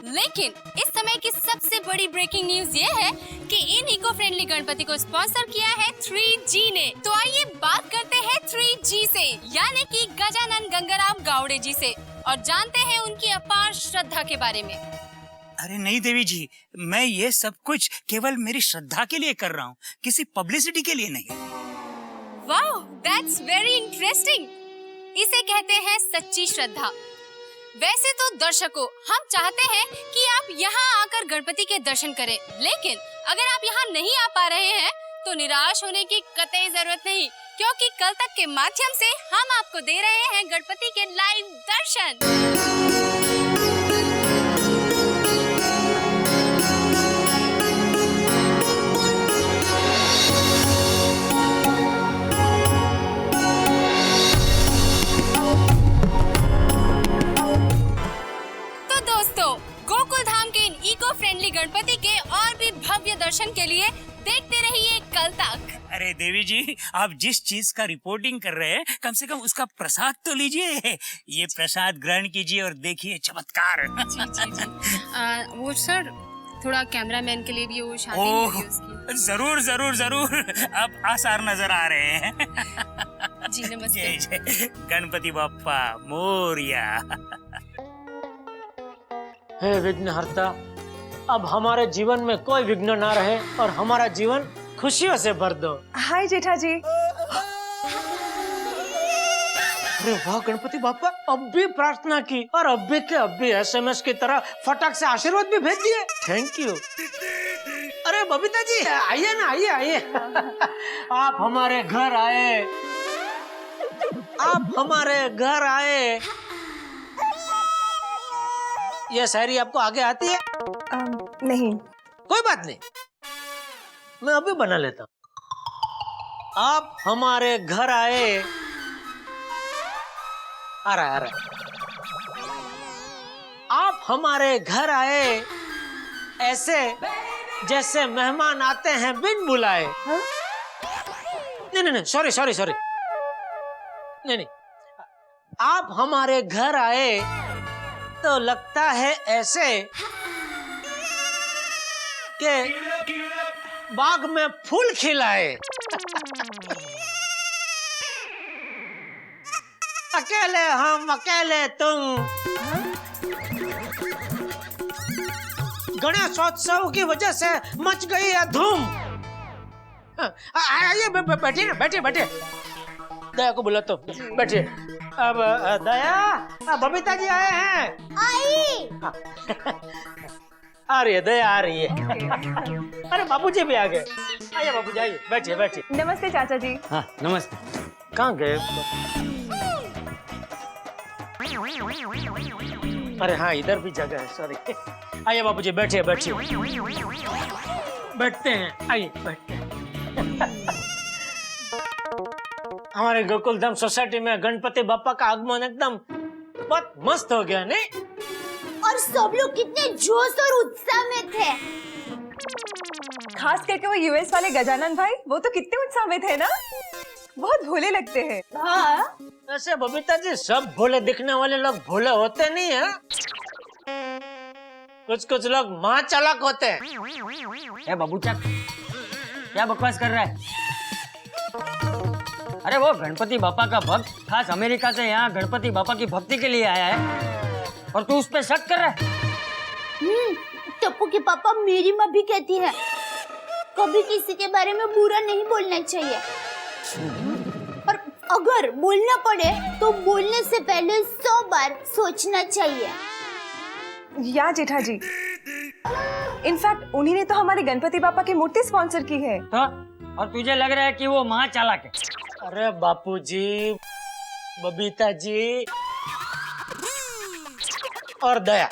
लेकिन इस समय की सबसे बड़ी ब्रेकिंग न्यूज ये है कि इन इको फ्रेंडली गणपति को स्पॉन्सर किया है 3G ने। तो आइए बात करते हैं 3G से, यानी कि गजानन गंगाराम गावड़े जी से, और जानते हैं उनकी अपार श्रद्धा के बारे में। अरे नहीं देवी जी, मैं ये सब कुछ केवल मेरी श्रद्धा के लिए कर रहा हूँ, किसी पब्लिसिटी के लिए नहीं। वाह, दैट्स वेरी इंटरेस्टिंग। इसे कहते हैं सच्ची श्रद्धा। वैसे तो दर्शकों, हम चाहते हैं कि आप यहाँ आकर गणपति के दर्शन करें, लेकिन अगर आप यहाँ नहीं आ पा रहे हैं तो निराश होने की कतई जरूरत नहीं, क्योंकि कल तक के माध्यम से हम आपको दे रहे हैं गणपति के लाइव दर्शन। गोकुल धाम के इन इको फ्रेंडली गणपति के और भी भव्य दर्शन के लिए देखते रहिए कल तक। अरे देवी जी, आप जिस चीज का रिपोर्टिंग कर रहे हैं, कम से कम उसका प्रसाद तो लीजिए। ये प्रसाद ग्रहण कीजिए और देखिए चमत्कार। जी। वो सर, थोड़ा कैमरामैन के लिए भी वो शादी ओह, जरूर। अब आसार नजर आ रहे हैं। जी नमस्ते। जय गणपति बाप्पा मोरिया। हे विघ्नहर्ता, अब हमारे जीवन में कोई विघ्न ना रहे और हमारा जीवन खुशियों से भर दो। हाय जेठा जी। अरे वाह गणपति बाप्पा, अब भी प्रार्थना की और अब भी SMS की तरह फटाक से आशीर्वाद भी भेज दिए। Thank you. अरे बबीता जी, आइए ना, आइए। आप हमारे घर आए। ये शायरी आपको आगे आती है? नहीं। कोई बात नहीं, मैं अभी बना लेता हूँ। आप हमारे घर आए। आ रहा है। आप हमारे घर आए ऐसे जैसे मेहमान आते हैं बिन बुलाए। नहीं, सॉरी। नहीं, आप हमारे घर आए तो लगता है ऐसे कि बाग में फूल खिलाए। अकेले हम अकेले तुम। गणेशोत्सव की वजह से मच गई है धूम। आइए बैठिए। दया को बुला तो बैठिए। अब दया, बबीता जी आए हैं। आ रही है दया, आ रही है। अरे बापूजी भी आ गए। आइए बापूजी, आइए, बैठिए बैठिए। नमस्ते चाचा जी। हाँ नमस्ते। कहाँ गए? अरे हाँ, इधर भी जगह है, सॉरी। आइए बापूजी, बैठिए बैठिए। बैठते हैं, आइए बैठते हैं। हमारे गोकुलधाम सोसाइटी में गणपति बापा का आगमन एकदम बहुत मस्त हो गया, नहीं? और सब लोग कितने जोश और उत्साह में थे। खास करके वो यूएस वाले गजानन भाई, वो तो कितने उत्साह में थे ना, बहुत भोले लगते हैं। हाँ। वैसे बबीता जी, सब भोले दिखने वाले लोग भोले होते नहीं है। कुछ कुछ लोग माँ चालाक होते हैं। ए बाबूचा, क्या बकवास कर रहा है? अरे वो गणपति बापा का भक्त खास अमेरिका से यहाँ गणपति बापा की भक्ति के लिए आया है और तू उस पे शक कर रहा है? टप्पू के पापा, मेरी माँ भी कहती है कभी किसी के बारे में बुरा नहीं बोलना चाहिए, और अगर बोलना पड़े तो बोलने से पहले 100 बार सोचना चाहिए। या जेठा जी, इनफैक्ट उन्हीं ने तो हमारे गणपति बापा की मूर्ति स्पॉन्सर की है। तो और तुझे लग रहा है कि वो महा चालाक है? अरे बापूजी, बबीता जी और दया,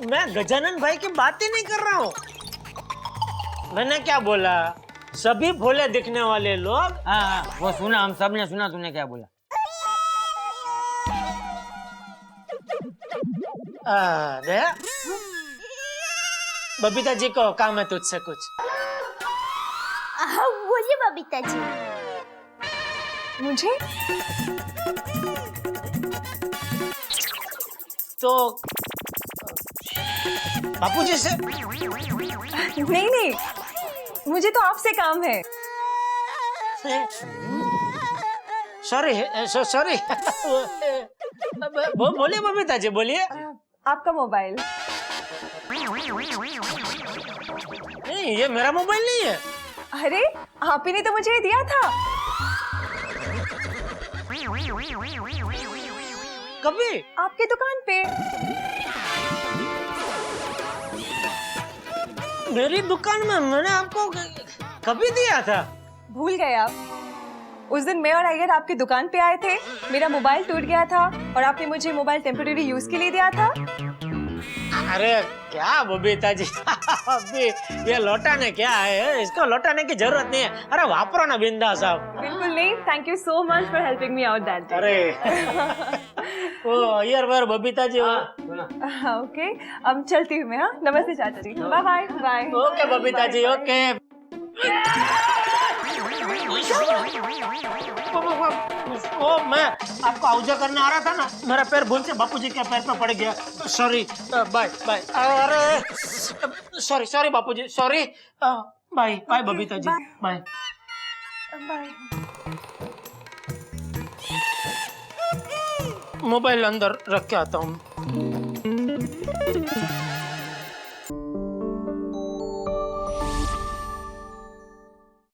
मैं गजानन भाई की बात ही नहीं कर रहा हूँ। मैंने क्या बोला? सभी भोले दिखने वाले लोग। हाँ, वो सुना, हम सब ने सुना तूने क्या बोला। दया, बबीता जी को काम है तुझसे कुछ। बोलिए बबीता जी। मुझे तो बापूजी से? नहीं नहीं, मुझे तो आपसे काम है। Sorry sorry. बोलिए बबीता जी, बोलिए। आपका मोबाइल। नहीं, ये मेरा मोबाइल नहीं है। अरे आप ही ने तो मुझे दिया था। कभी? आपकी दुकान पे। मेरी दुकान में मैंने आपको कभी दिया था? भूल गए आप? उस दिन मैं और अय्यर आपकी दुकान पे आए थे, मेरा मोबाइल टूट गया था और आपने मुझे मोबाइल टेम्परेरी यूज के लिए दिया था। अरे क्या बबीता जी, अभी ये लौटाने क्या है? इसको लौटाने की जरूरत नहीं है। अरे वापरो ना बिंदास आप। बिल्कुल नहीं, thank you so much for helping me out that day. अरे वो अय्यर बबीता जी। ओके, अब चलती हूँ मैं। हाँ, नमस्ते चाचा जी। Bye bye bye. Okay Babita ji, okay. ओ, मैं आपको आउजा करने आ रहा था ना, मेरा पैर भूल से बापूजी के पैर पे पड़ गया। Sorry, bye bye. अरे sorry sorry Bapuji, sorry. Bye bye Babita ji, bye bye. Mobile अंदर रख के आता हूँ।